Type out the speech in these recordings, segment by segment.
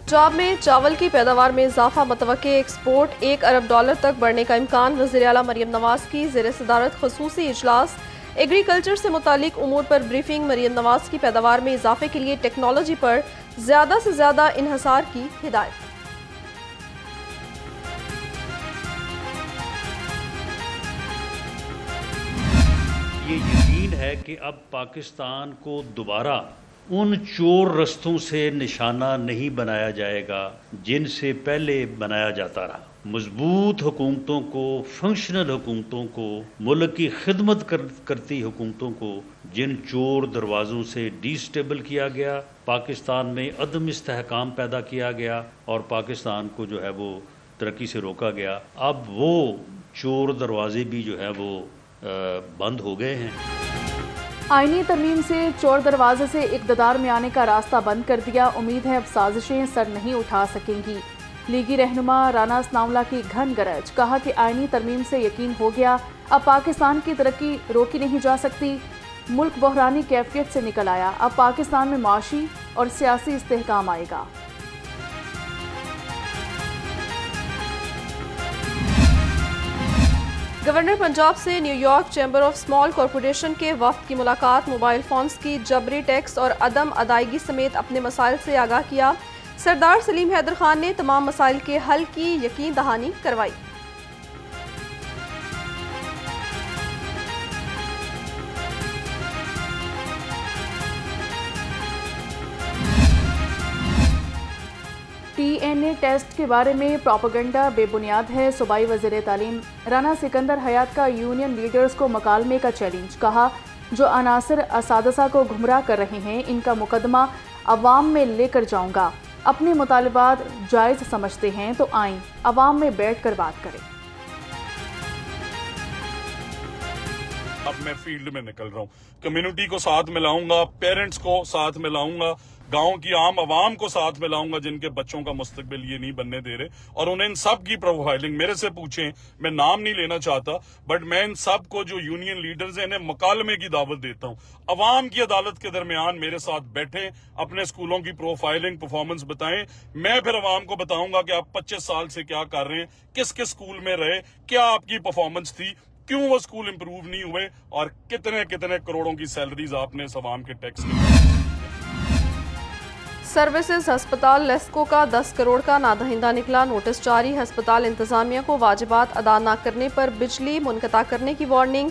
पंजाब में चावल की पैदावार में इजाफा मतवक्के, एक्सपोर्ट $1 अरब तक बढ़ने का इम्कान। वज़ीर आला मरियम नवाज की ज़ेर सदारत ख़ुसूसी इजलास। एग्रीकल्चर से मुतालिक उमूर पर ब्रीफिंग। मरियम नवाज की पैदावार में इजाफे के लिए टेक्नोलॉजी पर ज़्यादा से ज़्यादा इन्हसार की हिदायत। ये यकीन है कि अब पाकिस्तान को दोबारा उन चोर रस्तों से निशाना नहीं बनाया जाएगा जिनसे पहले बनाया जाता रहा। मजबूत हुकूमतों को, फंक्शनल हुकूमतों को, मुल्क की खिदमत करती हुकूमतों को जिन चोर दरवाज़ों से डिस्टेबल किया गया, पाकिस्तान में अदम इस्तेहकाम पैदा किया गया और पाकिस्तान को जो है वो तरक्की से रोका गया, अब वो चोर दरवाजे भी जो है वो बंद हो गए हैं। आईनी तरमीम से चोर दरवाजे से इक़्तिदार में आने का रास्ता बंद कर दिया। उम्मीद है अब साजिशें सर नहीं उठा सकेंगी। लीगी रहनुमा राना सनाउल्लाह की घन गरज। कहा कि आईनी तरमीम से यकीन हो गया, अब पाकिस्तान की तरक्की रोकी नहीं जा सकती। मुल्क बहरानी कैफियत से निकल आया, अब पाकिस्तान में माशी और सियासी इस्तेहकाम आएगा। गवर्नर पंजाब से New York chamber of small corporation के वफ्द की मुलाकात। मोबाइल फोन्स की जबरी टैक्स और अदम अदायगी समेत अपने मसाइल से आगाह किया। सरदार सलीम हैदर खान ने तमाम मसाइल के हल की यकीन दहानी करवाई। TNA टेस्ट के बारे में प्रोपेगेंडा बेबुनियाद है। सूबाई वज़ीर तालीम राना सिकंदर हयात का यूनियन लीडर्स को मकालमे का चैलेंज। कहा, जो अनासर असादसा को गुमराह कर रहे हैं, इनका मुकदमा अवाम में लेकर जाऊंगा। अपने मुतालिबात जायज़ समझते हैं तो आएं, अवाम में बैठ कर बात करें। अब मैं फील्ड में निकल रहा हूँ, कम्युनिटी को साथ में लाऊंगा, पेरेंट्स को साथ में लाऊंगा, गांव की आम आवाम को साथ में लाऊंगा जिनके बच्चों का मुस्तकबिल ये नहीं बनने दे रहे, और उन्हें इन सब की प्रोफाइलिंग मेरे से पूछें, मैं नाम नहीं लेना चाहता, बट मैं इन सब को जो यूनियन लीडर्स हैं इन्हें मुकालमे की दावत देता हूँ। अवाम की अदालत के दरमियान मेरे साथ बैठे, अपने स्कूलों की प्रोफाइलिंग परफॉर्मेंस बताएं। मैं फिर अवाम को बताऊंगा कि आप 25 साल से क्या कर रहे हैं, किस किस स्कूल में रहे, क्या आपकी परफॉर्मेंस थी, क्यों वो स्कूल इंप्रूव नहीं हुए, और कितने कितने करोड़ों की सैलरीज आपने इस अवाम के टैक्स में। सर्विसेज अस्पताल लेस्को का 10 करोड़ का नादहिंदा निकला। नोटिस जारी। अस्पताल इंतजामिया को वाजिबात अदा न करने पर बिजली मुनक़ता करने की वार्निंग।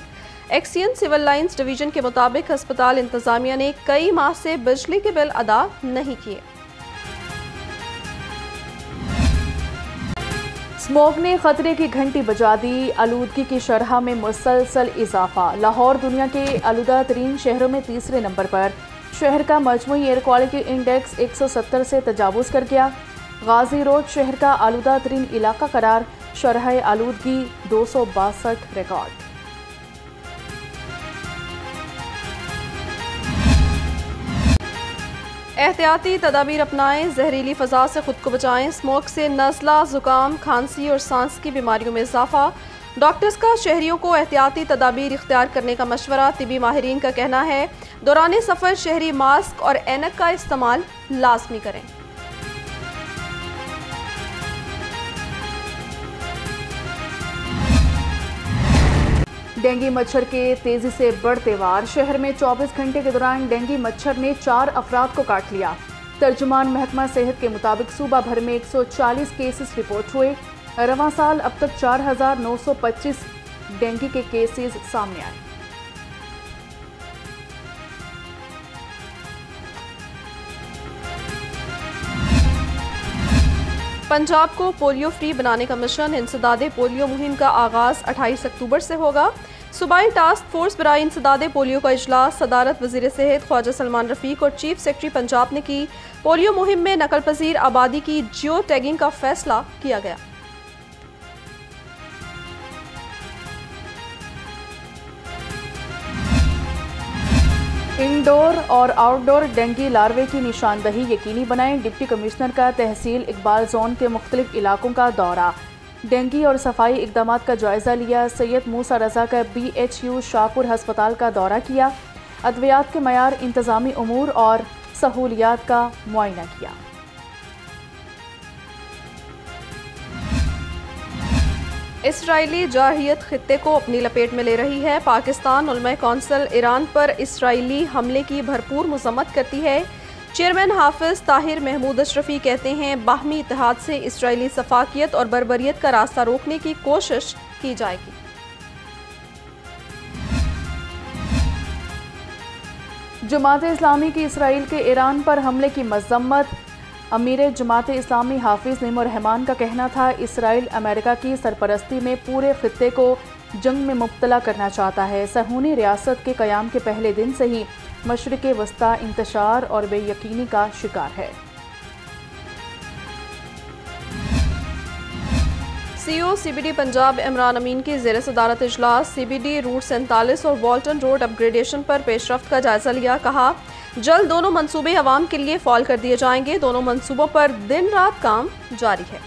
एक्सियन सिविल लाइंस डिवीजन के मुताबिक अस्पताल इंतजामिया ने कई माह से बिजली के बिल अदा नहीं किए। स्मोक ने खतरे की घंटी बजा दी। आलूदगी की शरह में मुसलसल इजाफा। लाहौर दुनिया के आलूदा तरीन शहरों में तीसरे नंबर पर। शहर का मजमूई एयर क्वालिटी इंडेक्स 170 से तजावुज़ कर गया। गाजी रोड शहर का आलूदा तरीन इलाका करार। शरह आलूदगी 262 रिकॉर्ड। एहतियाती तदाबीर अपनाएं, जहरीली फ़ज़ा से खुद को बचाएं। स्मोक से नज़ला, ज़ुकाम, खांसी और सांस की बीमारियों में इजाफा। डॉक्टर्स का शहरियों को एहतियाती तदाबीर इख्तियार करने का मशवरा। तिबी माहिरीन का कहना है, दौरान सफ़र शहरी मास्क और ऐनक का इस्तेमाल लाजमी करें। डेंगू मच्छर के तेजी से बढ़ते वार। शहर में 24 घंटे के दौरान डेंगू मच्छर ने 4 अफराद को काट लिया। तर्जुमान महकमा सेहत के मुताबिक सूबा भर में 140 केसेस रिपोर्ट हुए। रवां साल अब तक 4925 डेंगू के केसेस सामने आए। पंजाब को पोलियो फ्री बनाने का मिशन। इंसदादे पोलियो मुहिम का आगाज 28 अक्टूबर से होगा। सूबाई टास्क फोर्स बराए इंसदादे पोलियो का इजलास सदारत वजीर सेहत ख्वाजा सलमान रफीक और चीफ सेक्रेटरी पंजाब ने की। पोलियो मुहिम में नकल पजीर आबादी की जियो टैगिंग का फैसला किया गया। इंडोर और आउटडोर डेंगू लार्वे की निशानदही यकीनी बनाएं। डिप्टी कमिश्नर का तहसील इकबाल जोन के मुख्तलिफ इलाकों का दौरा। डेंगू और सफाई इकदामात का जायजा लिया। सैयद मूसा रजा का BHU शाहपुर हस्पताल का दौरा किया। अद्वियात के मयार, इंतजामी उमूर और सहूलियात का मुआयना किया। इसराइली जारहियत खित्ते को अपनी लपेट में ले रही है। पाकिस्तान उलमा कौंसिल ईरान पर इसराइली हमले की भरपूर मजम्मत करती है। चेयरमैन हाफिज ताहिर महमूद अशरफी कहते हैं बाहमी इत्तेहाद से इसराइली सफाकियत और बर्बरियत का रास्ता रोकने की कोशिश की जाएगी। जमात इस्लामी की इसराइल के ईरान पर हमले की मजम्मत। अमीर जमात इस्लामी हाफिज नईमुर रहमान का कहना था इसराइल अमेरिका की सरपरस्ती में पूरे खित्ते को जंग में मुब्तला करना चाहता है। सहूनी रियासत के क़याम के पहले दिन से ही मशरिक़ वस्ता इंतशार और बेयकीनी का शिकार है। सीईओ सीबीडी पंजाब इमरान अमीन की ज़ेर सदारत इजलास सीबीडी रूट 47 और वॉल्टन रोड अपग्रेडेशन पर पेशरफ्त का जायजा लिया। कहा जल्द दोनों मंसूबे अवाम के लिए फॉल कर दिए जाएंगे। दोनों मंसूबों पर दिन रात काम जारी है।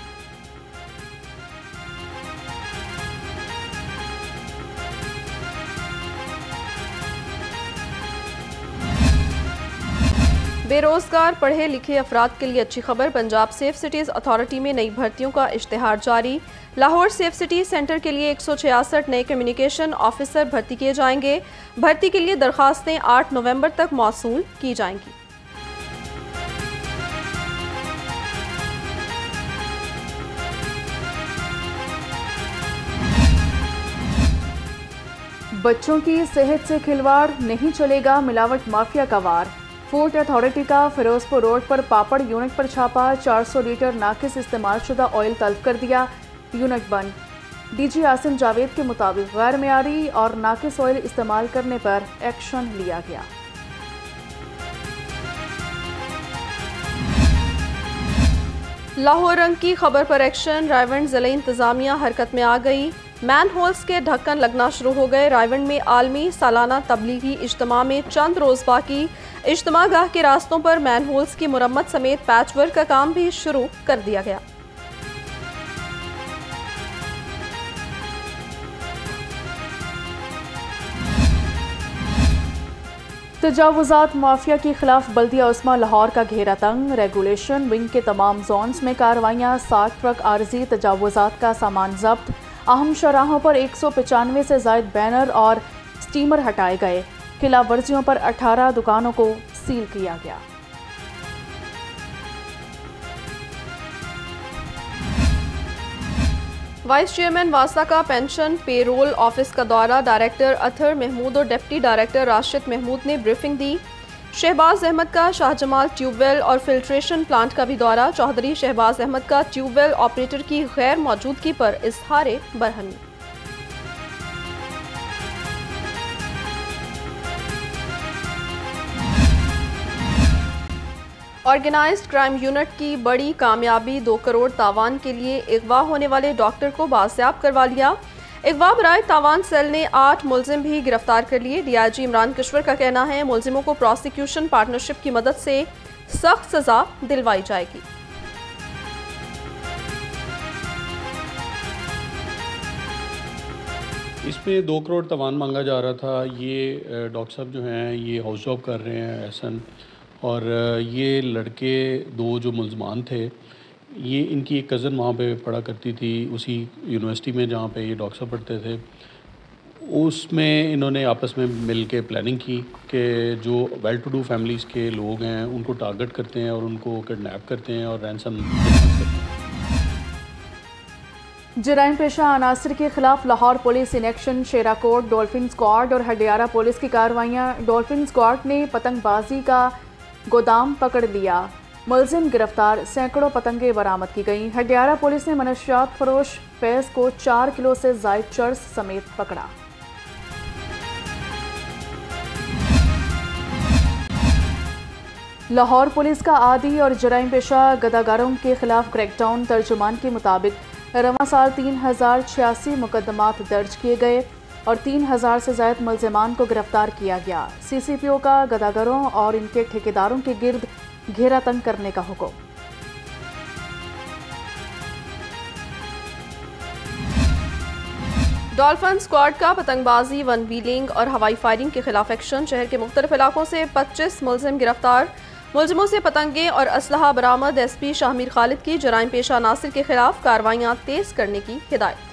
बेरोजगार पढ़े लिखे अफराद के लिए अच्छी खबर। पंजाब सेफ सिटीज़ अथॉरिटी में नई भर्तियों का इश्तिहार जारी। लाहौर सेफ सिटी सेंटर के लिए 166 नए कम्युनिकेशन ऑफिसर भर्ती किए जाएंगे। भर्ती के लिए दरखास्तें 8 नवंबर तक मौसूल की जाएंगी। बच्चों की सेहत से खिलवाड़ नहीं चलेगा, मिलावट माफिया का वार। फूड अथॉरिटी का फिरोजपुर रोड पर पापड़ यूनिट पर छापा। 400 लीटर नाकिस इस्तेमाल शुदा ऑयल तल्फ कर दिया। यूनिट बंद। डीजी आसिम जावेद के मुताबिक गैर मियारी और नाकिस ऑयल इस्तेमाल करने पर एक्शन लिया गया। लाहौर रंग की खबर पर एक्शन। रायवंड जिला इंतजामिया हरकत में आ गई। मैन होल्स के ढक्कन लगना शुरू हो गए। रायवंड में आलमी सालाना तबलीगी इज्तिमा में चंद रोज बाकी। इज्तिमा गाह के रास्तों पर मैन होल्स की मुरम्मत समेत पैच वर्क का काम भी शुरू कर दिया गया। तजावुजात माफिया के खिलाफ बल्दिया उस्मा लाहौर का घेरा तंग। रेगुलेशन विंग के तमाम जोन्स में कार्रवाइयाँ। 60 ट्रक आर्जी तजावुजात का सामान जब्त। अहम शराहों पर 195 से जायद बैनर और स्टीमर हटाए गए। खिलाफ वर्जियों पर 18 दुकानों को सील किया गया। वाइस चेयरमैन वासा का पेंशन पेरोल ऑफिस का दौरा। डायरेक्टर अथर महमूद और डिप्टी डायरेक्टर राशिद महमूद ने ब्रीफिंग दी। शहबाज अहमद का शाहजमाल ट्यूबवेल और फिल्ट्रेशन प्लांट का भी दौरा। चौधरी शहबाज अहमद का ट्यूबवेल ऑपरेटर की गैर मौजूदगी पर इजहार बरहमी। ऑर्गेनाइज्ड क्राइम यूनिट की बड़ी कामयाबी। 2 करोड़ तावान के लिए अगवा होने वाले डॉक्टर को बाजियाब करवा लिया। अगवा बराए तावान सेल ने 8 मुलजिम भी गिरफ्तार कर लिए। डीआईजी इमरान किश्वर का कहना है मुलजिमों को प्रोसिक्यूशन पार्टनरशिप की मदद से सख्त सजा दिलवाई जाएगी। इसमें 2 करोड़ तावान मांगा जा रहा था। ये डॉक्टर साहब जो हैं ये हाउस जॉब कर रहे हैं एहसन, और ये लड़के 2 जो मुलजमान थे, ये इनकी एक कज़न वहाँ पे पढ़ा करती थी उसी यूनिवर्सिटी में जहाँ पे ये डॉक्टर साहब पढ़ते थे। उसमें इन्होंने आपस में मिल के प्लानिंग की कि जो वेल टू डू फैमिलीज़ के लोग हैं उनको टारगेट करते हैं और उनको किडनैप करते हैं और रैंसम करते हैं। जराइम पेशा अनासर के खिलाफ Lahore police in action. Sherakot dolphin squad और हडियारा पुलिस की कार्रवाइयाँ। डॉल्फिन स्क्वाड ने पतंगबाजी का गोदाम पकड़ लिया। मुलजिम गिरफ्तार। सैकड़ों पतंगे बरामद की गई। हडियारा पुलिस ने मनशियात फरोश फैज को 4 किलो से जायद चर्स समेत पकड़ा। लाहौर पुलिस का आदी और जराइम पेशा गदागारों के खिलाफ क्रैकडाउन। तर्जुमान के मुताबिक रवां साल 3086 मुकदमात दर्ज किए गए और 3000 से ज़ायद मुलजिमान को गिरफ्तार किया गया। सीसीपीओ का गदागरों और इनके ठेकेदारों के गिर्द घेरा तंग करने का हुक्म। डॉल्फिन स्क्वाड का पतंगबाजी, वन व्हीलिंग और हवाई फायरिंग के खिलाफ एक्शन। शहर के मुख्तलिफ इलाकों से 25 मुलजिम गिरफ्तार। मुलजिमों से पतंगे और असलहा बरामद। एसपी शाहमीर खालिद की जराइम पेशा अनासिर के खिलाफ कार्रवाइयाँ तेज करने की हिदायत।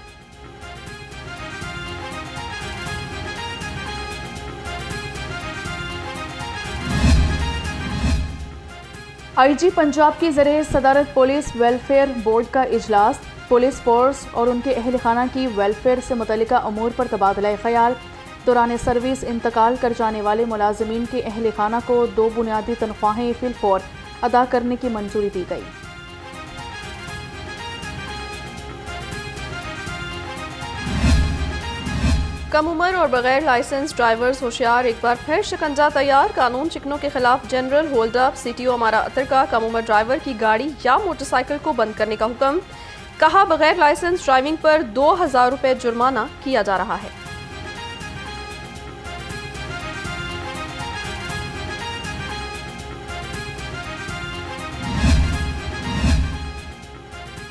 IG पंजाब की ज़रिए सदारत पुलिस वेलफेयर बोर्ड का इजलास। पुलिस फोर्स और उनके अहल खाना की वेलफेयर से मुतल्लिका अमूर पर तबादला ख्याल। दौरान सर्विस इंतकाल कर जाने वाले मुलाजमीन के अहल खाना को 2 बुनियादी तनख्वाहें फिलफौर अदा करने की मंजूरी दी गई। कम उम्र और बगैर लाइसेंस ड्राइवर्स होशियार, एक बार फिर शिकंजा तैयार। कानून चिकनों के खिलाफ जनरल होल्ड अप। CTO अमारा अतर का कम उम्र ड्राइवर की गाड़ी या मोटरसाइकिल को बंद करने का हुक्म। कहा, बगैर लाइसेंस ड्राइविंग पर 2000 रुपये जुर्माना किया जा रहा है।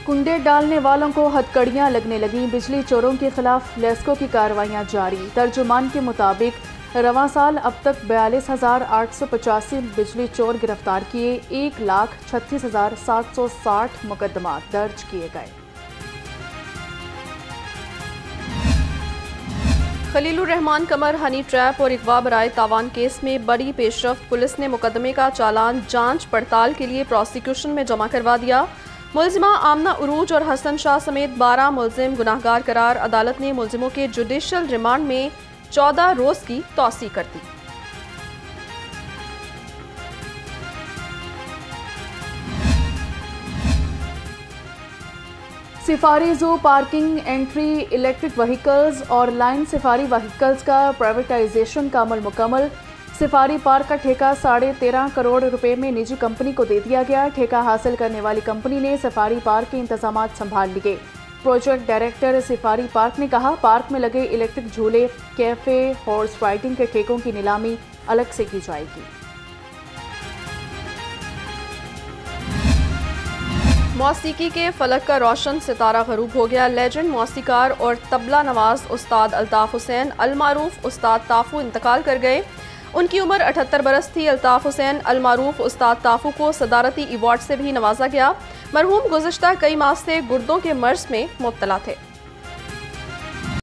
कुंडे डालने वालों को हथकड़ियां लगने लगीं। बिजली चोरों के खिलाफ लेस्को की कार्रवाइयां जारी। तर्जुमान के मुताबिक रवां साल अब तक 42,885 बिजली चोर गिरफ्तार किए। 1,36,760 मुकदमा दर्ज किए गए। खलीलुर रहमान कमर हनी ट्रैप और अगवा बराए तावान केस में बड़ी पेशरफ्त। पुलिस ने मुकदमे का चालान जांच पड़ताल के लिए प्रोसिक्यूशन में जमा करवा दिया। मुलजिमा आमना उरूज और हसन शाह समेत 12 मुलजिम गुनाहगार करार। अदालत ने मुलजिमों के जुडिशल रिमांड में 14 रोज की तौसी कर दी। सिफारी जू पार्किंग एंट्री इलेक्ट्रिक व्हीकल्स और लाइन सिफारी व्हीकल्स का प्राइवेटाइजेशन का अमल मुकम्मल। सिफारी पार्क का ठेका 13.5 करोड़ रुपए में निजी कंपनी को दे दिया गया। ठेका हासिल करने वाली कंपनी ने सिफारी पार्क के इंतजाम संभाल लिए। प्रोजेक्ट डायरेक्टर सिफारी पार्क ने कहा, पार्क में लगे इलेक्ट्रिक झूले, कैफे, हॉर्स राइडिंग के ठेकों की नीलामी अलग से की जाएगी। मौसीकी के फलक का रोशन सितारा गरूब हो गया। लेजेंड मौसीकार और तबला नवाज उस्ताद अल्ताफ हुसैन अलमारूफ उस्ताद ताफू इंतकाल कर गए। उनकी उम्र 78 बरस थी। अल्ताफ हुसैन अलमारूफ उस्ताद ताफू को सदारती अवार्ड से भी नवाजा गया। मरहूम गुज़िश्ता कई माह से गुर्दों के मर्ज में मुब्तला थे।